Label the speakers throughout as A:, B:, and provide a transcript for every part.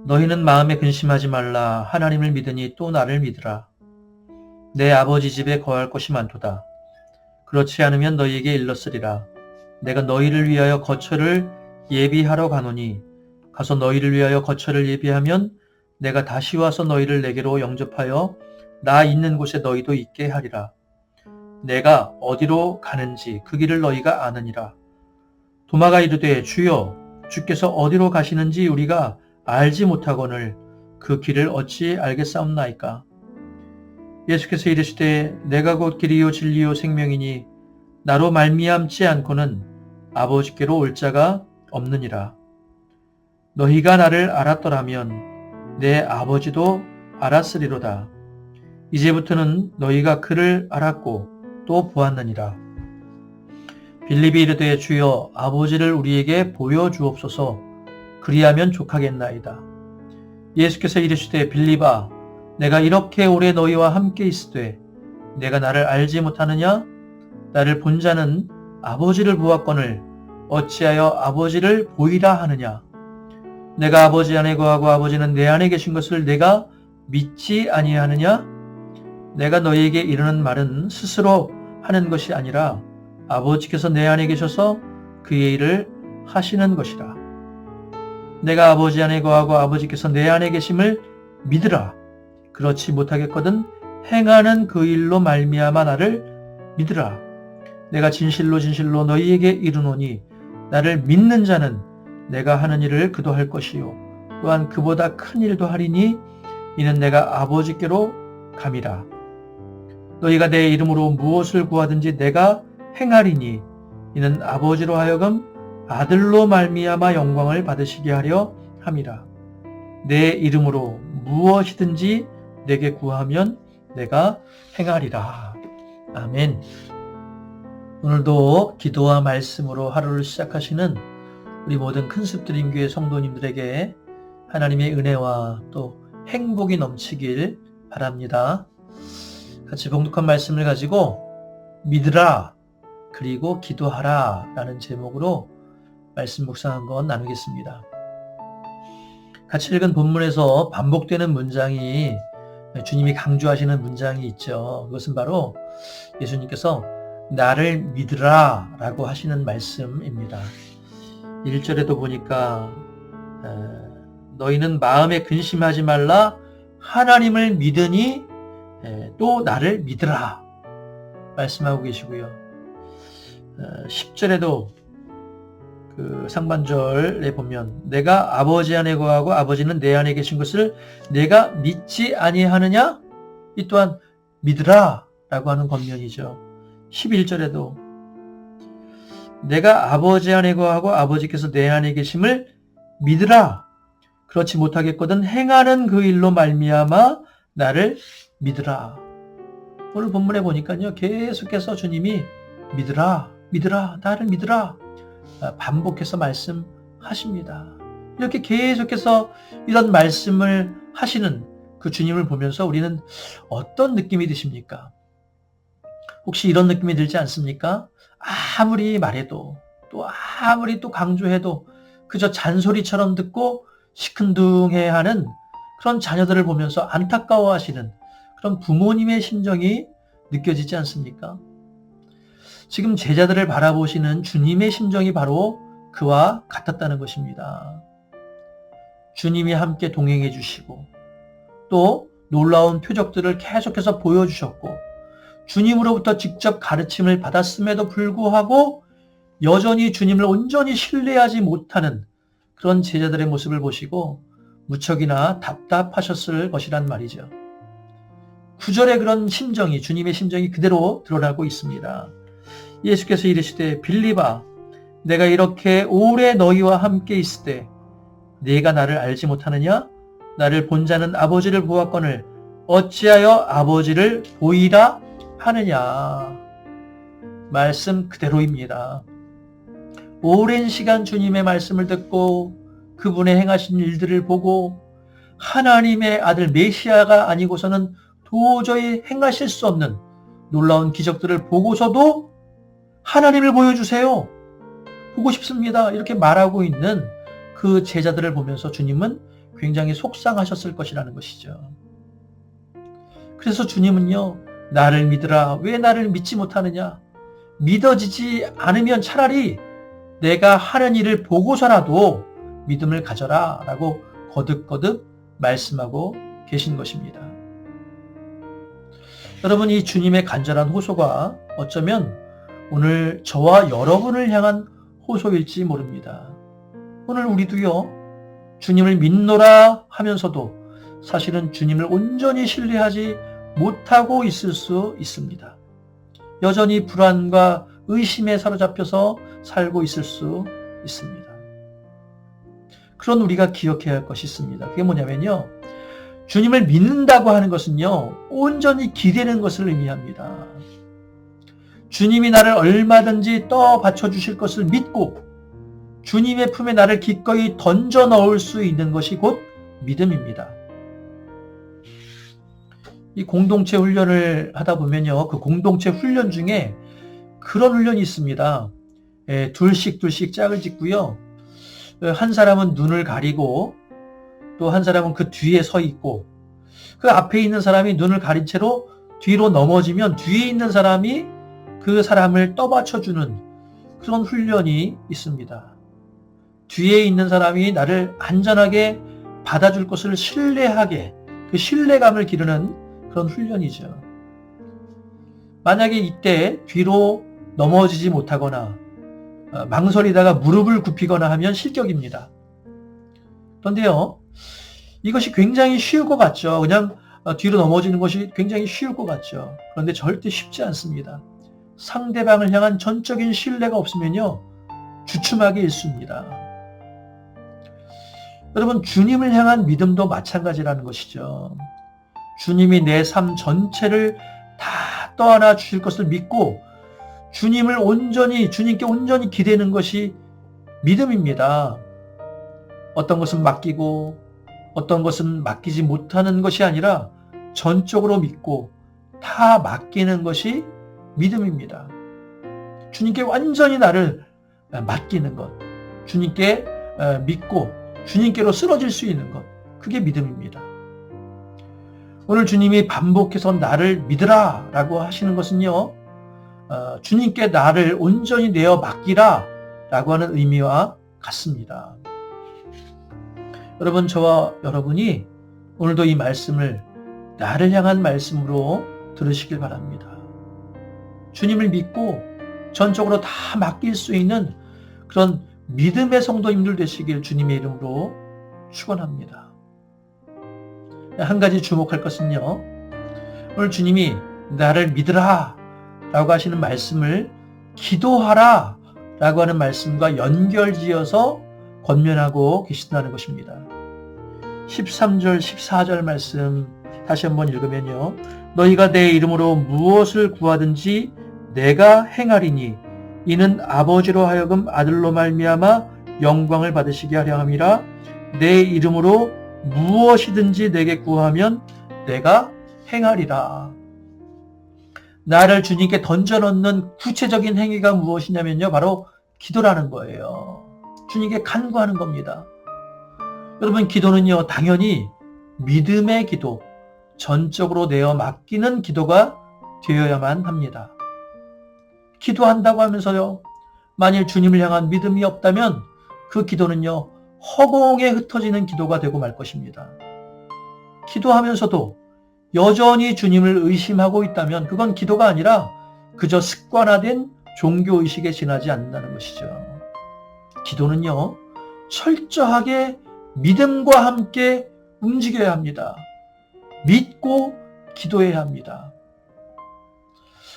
A: 너희는 마음에 근심하지 말라. 하나님을 믿으니 또 나를 믿으라. 내 아버지 집에 거할 곳이 많도다. 그렇지 않으면 너희에게 일렀으리라. 내가 너희를 위하여 거처를 예비하러 가노니 가서 너희를 위하여 거처를 예비하면 내가 다시 와서 너희를 내게로 영접하여 나 있는 곳에 너희도 있게 하리라. 내가 어디로 가는지 그 길을 너희가 아느니라. 도마가 이르되 주여 주께서 어디로 가시는지 우리가 알지 못하거늘 그 길을 어찌 알겠사옵나이까. 예수께서 이르시되 내가 곧 길이요 진리요 생명이니 나로 말미암지 않고는 아버지께로 올 자가 없느니라. 너희가 나를 알았더라면 내 아버지도 알았으리로다. 이제부터는 너희가 그를 알았고 또 보았느니라. 빌립이 이르되 주여 아버지를 우리에게 보여주옵소서. 그리하면 족하겠나이다. 예수께서 이르시되 빌립아 내가 이렇게 오래 너희와 함께 있으되 내가 나를 알지 못하느냐? 나를 본 자는 아버지를 보았거늘 어찌하여 아버지를 보이라 하느냐? 내가 아버지 안에 거하고 아버지는 내 안에 계신 것을 내가 믿지 아니하느냐? 내가 너희에게 이르는 말은 스스로 하는 것이 아니라 아버지께서 내 안에 계셔서 그의 일을 하시는 것이라. 내가 아버지 안에 거하고 아버지께서 내 안에 계심을 믿으라. 그렇지 못하겠거든 행하는 그 일로 말미암아 나를 믿으라. 내가 진실로 진실로 너희에게 이르노니 나를 믿는 자는 내가 하는 일을 그도 할 것이요 또한 그보다 큰 일도 하리니 이는 내가 아버지께로 감이라. 너희가 내 이름으로 무엇을 구하든지 내가 행하리니 이는 아버지로 하여금 아들로 말미암아 영광을 받으시게 하려 함이라. 내 이름으로 무엇이든지 내게 구하면 내가 행하리라. 아멘. 오늘도 기도와 말씀으로 하루를 시작하시는 우리 모든 큰숲드림교회 성도님들에게 하나님의 은혜와 또 행복이 넘치길 바랍니다. 같이 봉독한 말씀을 가지고 믿으라 그리고 기도하라 라는 제목으로 말씀 묵상 한번 나누겠습니다. 같이 읽은 본문에서 반복되는 문장이 주님이 강조하시는 문장이 있죠. 그것은 바로 예수님께서 나를 믿으라 라고 하시는 말씀입니다. 1절에도 보니까 너희는 마음에 근심하지 말라 하나님을 믿으니 또 나를 믿으라 말씀하고 계시고요. 10절에도 그 상반절에 보면 내가 아버지 안에 거하고 아버지는 내 안에 계신 것을 내가 믿지 아니하느냐? 이 또한 믿으라 라고 하는 권면이죠. 11절에도 내가 아버지 안에 거하고 아버지께서 내 안에 계심을 믿으라. 그렇지 못하겠거든 행하는 그 일로 말미암아 나를 믿으라. 오늘 본문에 보니까요. 계속해서 주님이 믿으라, 믿으라, 나를 믿으라. 반복해서 말씀하십니다. 이렇게 계속해서 이런 말씀을 하시는 그 주님을 보면서 우리는 어떤 느낌이 드십니까? 혹시 이런 느낌이 들지 않습니까? 아무리 말해도 또 아무리 또 강조해도 그저 잔소리처럼 듣고 시큰둥해하는 그런 자녀들을 보면서 안타까워하시는 그런 부모님의 심정이 느껴지지 않습니까? 지금 제자들을 바라보시는 주님의 심정이 바로 그와 같았다는 것입니다. 주님이 함께 동행해 주시고 또 놀라운 표적들을 계속해서 보여주셨고 주님으로부터 직접 가르침을 받았음에도 불구하고 여전히 주님을 온전히 신뢰하지 못하는 그런 제자들의 모습을 보시고 무척이나 답답하셨을 것이란 말이죠. 9절의 그런 심정이 주님의 심정이 그대로 드러나고 있습니다. 예수께서 이르시되 빌립아 내가 이렇게 오래 너희와 함께 있을 때 네가 나를 알지 못하느냐? 나를 본 자는 아버지를 보았거늘 어찌하여 아버지를 보이라 하느냐? 말씀 그대로입니다. 오랜 시간 주님의 말씀을 듣고 그분의 행하신 일들을 보고 하나님의 아들 메시아가 아니고서는 도저히 행하실 수 없는 놀라운 기적들을 보고서도 하나님을 보여주세요. 보고 싶습니다. 이렇게 말하고 있는 그 제자들을 보면서 주님은 굉장히 속상하셨을 것이라는 것이죠. 그래서 주님은요, 나를 믿으라. 왜 나를 믿지 못하느냐? 믿어지지 않으면 차라리 내가 하는 일을 보고서라도 믿음을 가져라 라고 거듭거듭 말씀하고 계신 것입니다. 여러분, 이 주님의 간절한 호소가 어쩌면 오늘 저와 여러분을 향한 호소일지 모릅니다. 오늘 우리도요, 주님을 믿노라 하면서도 사실은 주님을 온전히 신뢰하지 못하고 있을 수 있습니다. 여전히 불안과 의심에 사로잡혀서 살고 있을 수 있습니다. 그런 우리가 기억해야 할 것이 있습니다. 그게 뭐냐면요, 주님을 믿는다고 하는 것은요, 온전히 기대는 것을 의미합니다. 주님이 나를 얼마든지 떠받쳐 주실 것을 믿고 주님의 품에 나를 기꺼이 던져 넣을 수 있는 것이 곧 믿음입니다. 이 공동체 훈련을 하다 보면요, 그 공동체 훈련 중에 그런 훈련이 있습니다. 둘씩 짝을 짓고요, 한 사람은 눈을 가리고 또 한 사람은 그 뒤에 서 있고, 그 앞에 있는 사람이 눈을 가린 채로 뒤로 넘어지면 뒤에 있는 사람이 그 사람을 떠받쳐주는 그런 훈련이 있습니다. 뒤에 있는 사람이 나를 안전하게 받아줄 것을 신뢰하게, 그 신뢰감을 기르는 그런 훈련이죠. 만약에 이때 뒤로 넘어지지 못하거나 망설이다가 무릎을 굽히거나 하면 실격입니다. 그런데요, 이것이 굉장히 쉬울 것 같죠. 그냥 뒤로 넘어지는 것이 굉장히 쉬울 것 같죠. 그런데 절대 쉽지 않습니다. 상대방을 향한 전적인 신뢰가 없으면요, 주춤하기 일쑤입니다. 여러분, 주님을 향한 믿음도 마찬가지라는 것이죠. 주님이 내 삶 전체를 다 떠안아 주실 것을 믿고 주님께 온전히 기대는 것이 믿음입니다. 어떤 것은 맡기고 어떤 것은 맡기지 못하는 것이 아니라 전적으로 믿고 다 맡기는 것이 믿음입니다. 주님께 완전히 나를 맡기는 것, 주님께 믿고 주님께로 쓰러질 수 있는 것, 그게 믿음입니다. 오늘 주님이 반복해서 나를 믿으라 라고 하시는 것은요, 주님께 나를 온전히 내어 맡기라 라고 하는 의미와 같습니다. 여러분, 저와 여러분이 오늘도 이 말씀을 나를 향한 말씀으로 들으시길 바랍니다. 주님을 믿고 전적으로 다 맡길 수 있는 그런 믿음의 성도님들 되시길 주님의 이름으로 축원합니다. 한 가지 주목할 것은요, 오늘 주님이 나를 믿으라 라고 하시는 말씀을 기도하라 라고 하는 말씀과 연결지어서 권면하고 계신다는 것입니다. 13절, 14절 말씀 다시 한번 읽으면요, 너희가 내 이름으로 무엇을 구하든지 내가 행하리니 이는 아버지로 하여금 아들로 말미암아 영광을 받으시게 하려 함이라. 내 이름으로 무엇이든지 내게 구하면 내가 행하리라. 나를 주님께 던져넣는 구체적인 행위가 무엇이냐면요, 바로 기도라는 거예요. 주님께 간구하는 겁니다. 여러분, 기도는요, 당연히 믿음의 기도, 전적으로 내어 맡기는 기도가 되어야만 합니다. 기도한다고 하면서요, 만일 주님을 향한 믿음이 없다면 그 기도는요, 허공에 흩어지는 기도가 되고 말 것입니다. 기도하면서도 여전히 주님을 의심하고 있다면 그건 기도가 아니라 그저 습관화된 종교의식에 지나지 않는다는 것이죠. 기도는요, 철저하게 믿음과 함께 움직여야 합니다. 믿고 기도해야 합니다.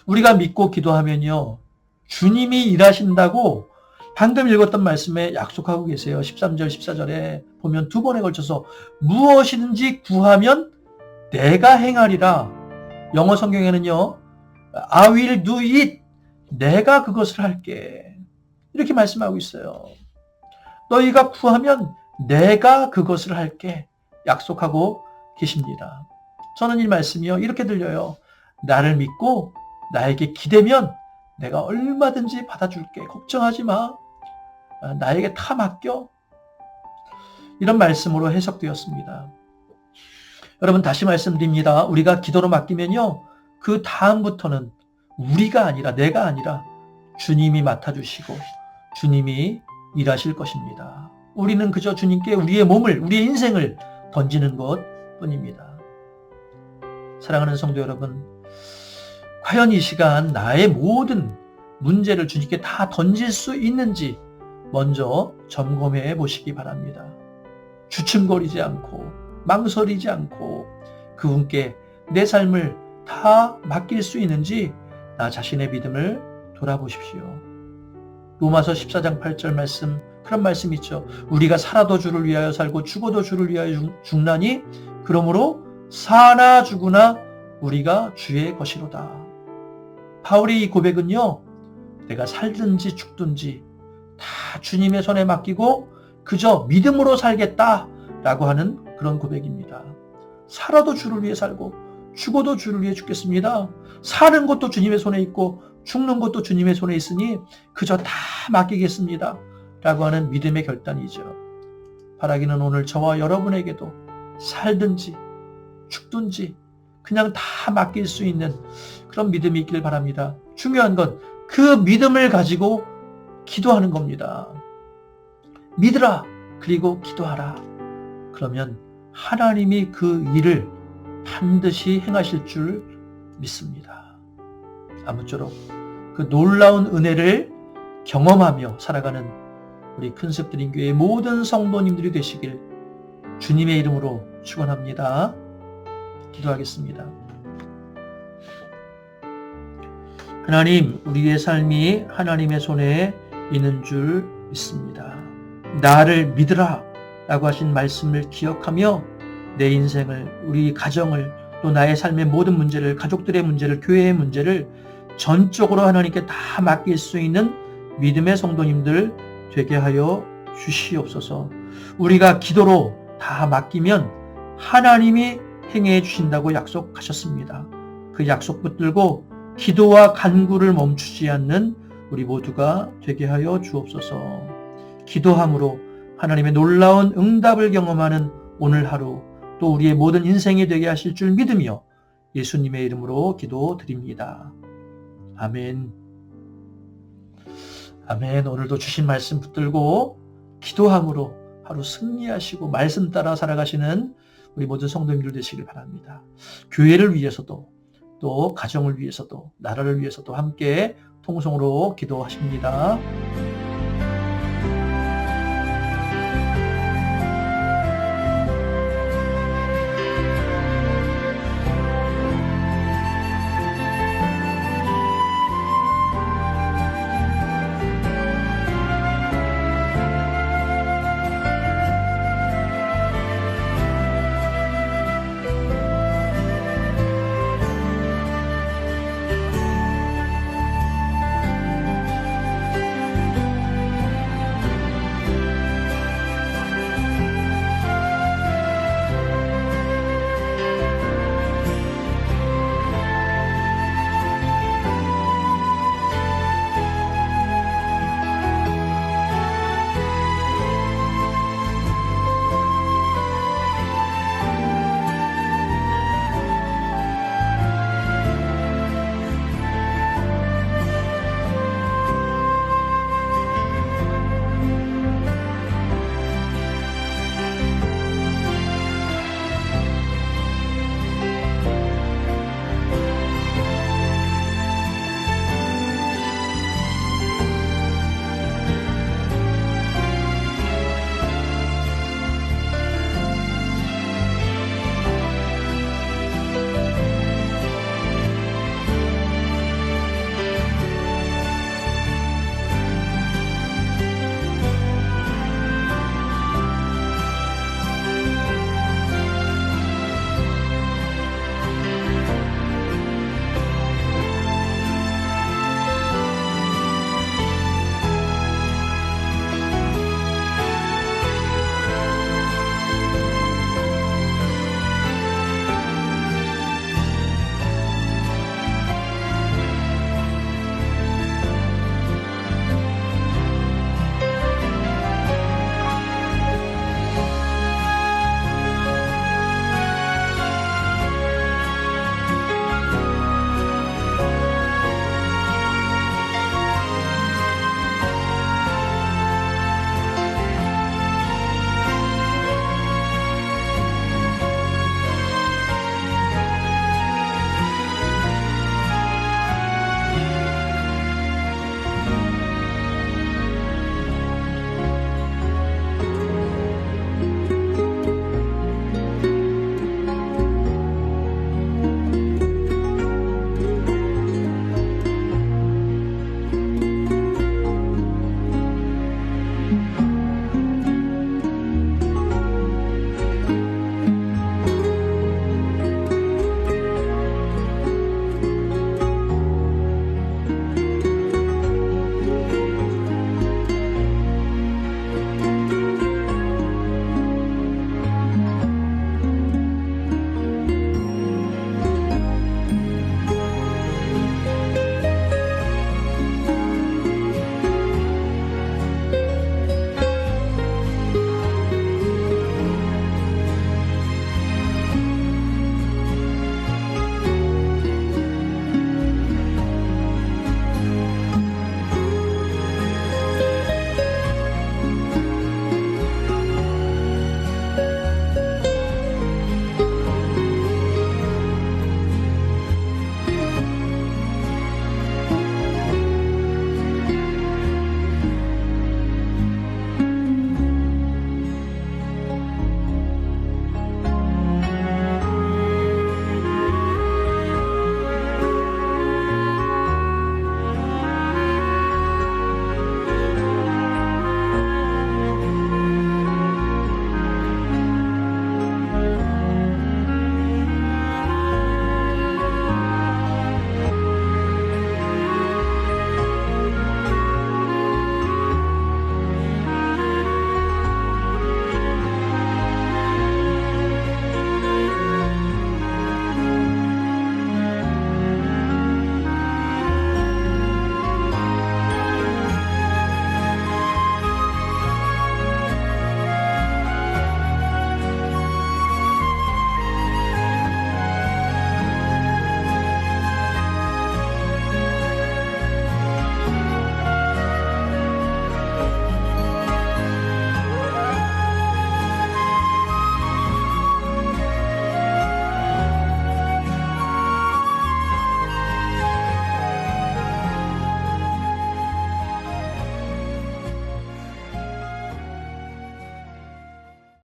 A: 우리가 믿고 기도하면요, 주님이 일하신다고 방금 읽었던 말씀에 약속하고 계세요. 13절, 14절에 보면 두 번에 걸쳐서 무엇이든지 구하면 내가 행하리라. 영어 성경에는요, I will do it. 내가 그것을 할게. 이렇게 말씀하고 있어요. 너희가 구하면 내가 그것을 할게. 약속하고 계십니다. 저는 이 말씀이요, 이렇게 들려요. 나를 믿고 나에게 기대면 내가 얼마든지 받아줄게. 걱정하지 마. 나에게 다 맡겨. 이런 말씀으로 해석되었습니다. 여러분 다시 말씀드립니다. 우리가 기도로 맡기면요. 그 다음부터는 우리가 아니라 내가 아니라 주님이 맡아주시고 주님이 일하실 것입니다. 우리는 그저 주님께 우리의 몸을 우리의 인생을 던지는 것 뿐입니다. 사랑하는 성도 여러분, 과연 이 시간 나의 모든 문제를 주님께 다 던질 수 있는지 먼저 점검해 보시기 바랍니다. 주춤거리지 않고 망설이지 않고 그분께 내 삶을 다 맡길 수 있는지 나 자신의 믿음을 돌아보십시오. 로마서 14장 8절 말씀, 그런 말씀 있죠. 우리가 살아도 주를 위하여 살고 죽어도 주를 위하여 죽나니 그러므로 사나 죽으나 우리가 주의 것이로다. 바울의 이 고백은요, 내가 살든지 죽든지 다 주님의 손에 맡기고 그저 믿음으로 살겠다라고 하는 그런 고백입니다. 살아도 주를 위해 살고 죽어도 주를 위해 죽겠습니다. 사는 것도 주님의 손에 있고 죽는 것도 주님의 손에 있으니 그저 다 맡기겠습니다. 라고 하는 믿음의 결단이죠. 바라기는 오늘 저와 여러분에게도 살든지 죽든지 그냥 다 맡길 수 있는 그런 믿음이 있길 바랍니다. 중요한 건 그 믿음을 가지고 기도하는 겁니다. 믿으라. 그리고 기도하라. 그러면 하나님이 그 일을 반드시 행하실 줄 믿습니다. 아무쪼록 그 놀라운 은혜를 경험하며 살아가는 우리 큰습드림교회 모든 성도님들이 되시길 주님의 이름으로 축원합니다. 기도하겠습니다. 하나님, 우리의 삶이 하나님의 손에 있는 줄 믿습니다. 나를 믿으라 라고 하신 말씀을 기억하며 내 인생을, 우리 가정을, 또 나의 삶의 모든 문제를, 가족들의 문제를, 교회의 문제를 전적으로 하나님께 다 맡길 수 있는 믿음의 성도님들 되게 하여 주시옵소서. 우리가 기도로 다 맡기면 하나님이 행해 주신다고 약속하셨습니다. 그 약속 붙들고 기도와 간구를 멈추지 않는 우리 모두가 되게 하여 주옵소서. 기도함으로 하나님의 놀라운 응답을 경험하는 오늘 하루, 또 우리의 모든 인생이 되게 하실 줄 믿으며 예수님의 이름으로 기도드립니다. 아멘. 아멘. 오늘도 주신 말씀 붙들고 기도함으로 하루 승리하시고 말씀 따라 살아가시는 우리 모든 성도님들 되시길 바랍니다. 교회를 위해서도 또 가정을 위해서도 나라를 위해서도 함께 통성으로 기도하십니다.